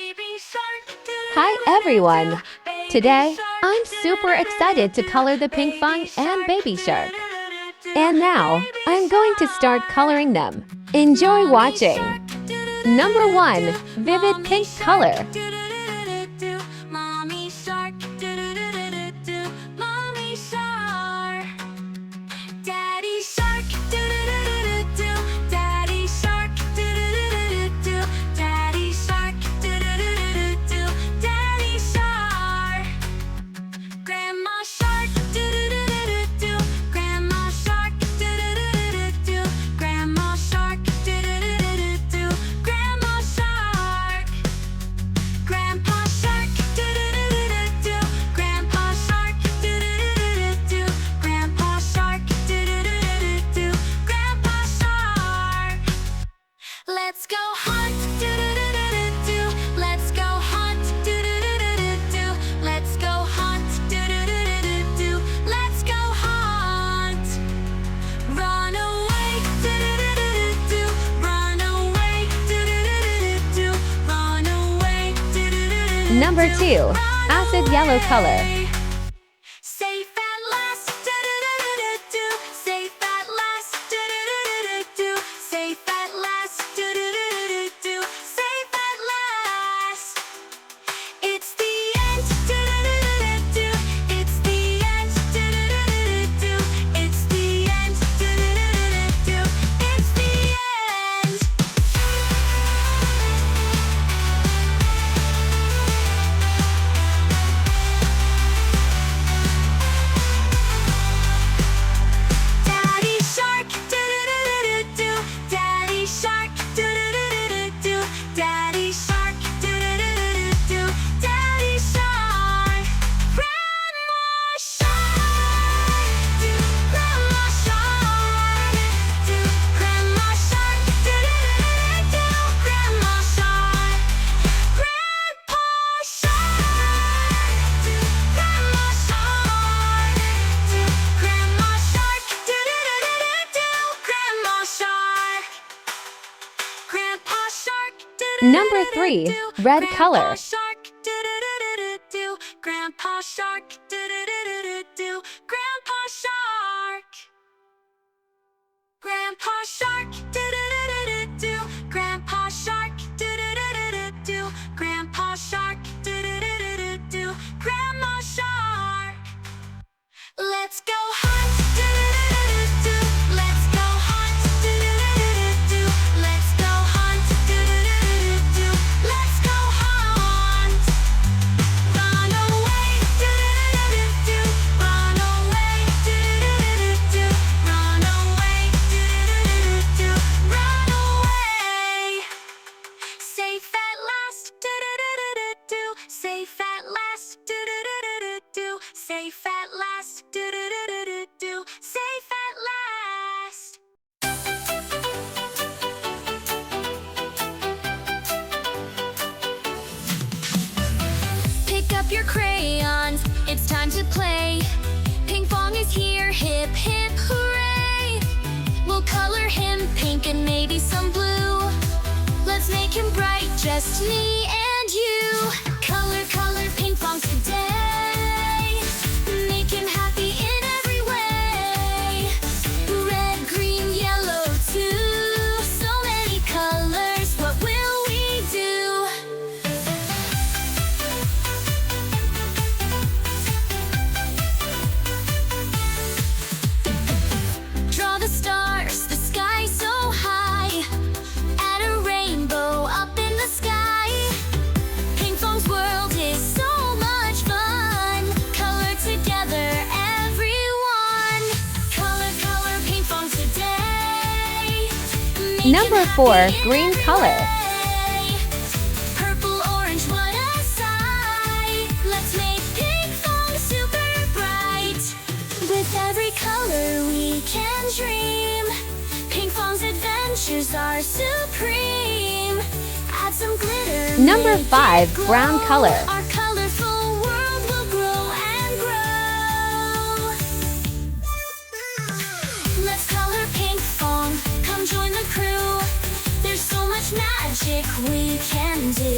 Hi everyone! Today, I'm super excited to color the Pinkfong and Babyshark. And now, I'm going to start coloring them. Enjoy watching! Number 1. Vivid pink color. Let's go hunt, do-do-do-do-do. Let's go hunt, do-do-do-do-do. Let's go hunt, do-do-do-do-do. Let's go hunt. Run away, do-do-do-do-do. Run away, do-do-do-do-do. Run away, do-do-do-do-do. Number 2. Acid yellow color. Safe at last, do-do-do-do-do. Safe at last, do-do-do-do-do. Safe at last, do-do-do-do-do. Safe at last. It's the end, do-do-do-do-do. It's the end, do-do-do-do-do. It's the end, do-do-do-do-do. It's the end. Daddy Shark, do-do-do-do-do. Daddy Shark, do-do-do-do-do. Daddy Shark, do-do-do-do-do. Daddy Shark. Grandma Shark, do Grandma Shark, do Grandma Shark, do-do-do-do-do. Grandma Shark. Grandpa Shark, do Grandma Shark, do Grandma Shark, do-do-do-do-do. Grandma Shark. Grandpa Shark, Number 3. Red color. Shark, do-do-do-do-do. Grandpa Shark, do-do-do-do-do. Grandpa Shark. Grandpa Shark, do-do-do-do-do. Grandpa Shark, do-do-do-do-do. Grandpa Shark, do-do-do-do-do. Grandma Shark. Let's go hunt, do-do-do-do-do. Let's go hunt, do-do-do-do-do. Let's go hunt, do-do-do-do-do. Let's go hunt. Run away, do-do-do-do-do. Run away, do-do-do-do-do. Run away, do-do-do-do-do. Run away. Safe at last, do-do-do-do-do. Safe at last, do-do-do-do-do. Safe at last, do-do-do-do-do. Safe at last. Pick up your crayons, it's time to play. Pinkfong is here, hip hip hooray. We'll color him pink and maybe some blue. Let's make him bright, just me and you. Color, color Pinkfongs today. Make him happy in every way. Red, green, yellow too. So many colors, what will we do? Draw the stars, the sky so high. Add a rainbow up in the sky. Pinkfong's world is so much fun. Color together, everyone. Color, color Pinkfong today. Make Number him 4. happy in Green every color. way. Purple, orange, what a sight. Let's make Pinkfong super bright. With every color we can dream. Pinkfong's adventures are supreme. Add some glitter. Number make 5. it glow. Brown color. Our colorful world will grow and grow. Let's color Pinkfong. Come join the crew. There's so much magic we can do.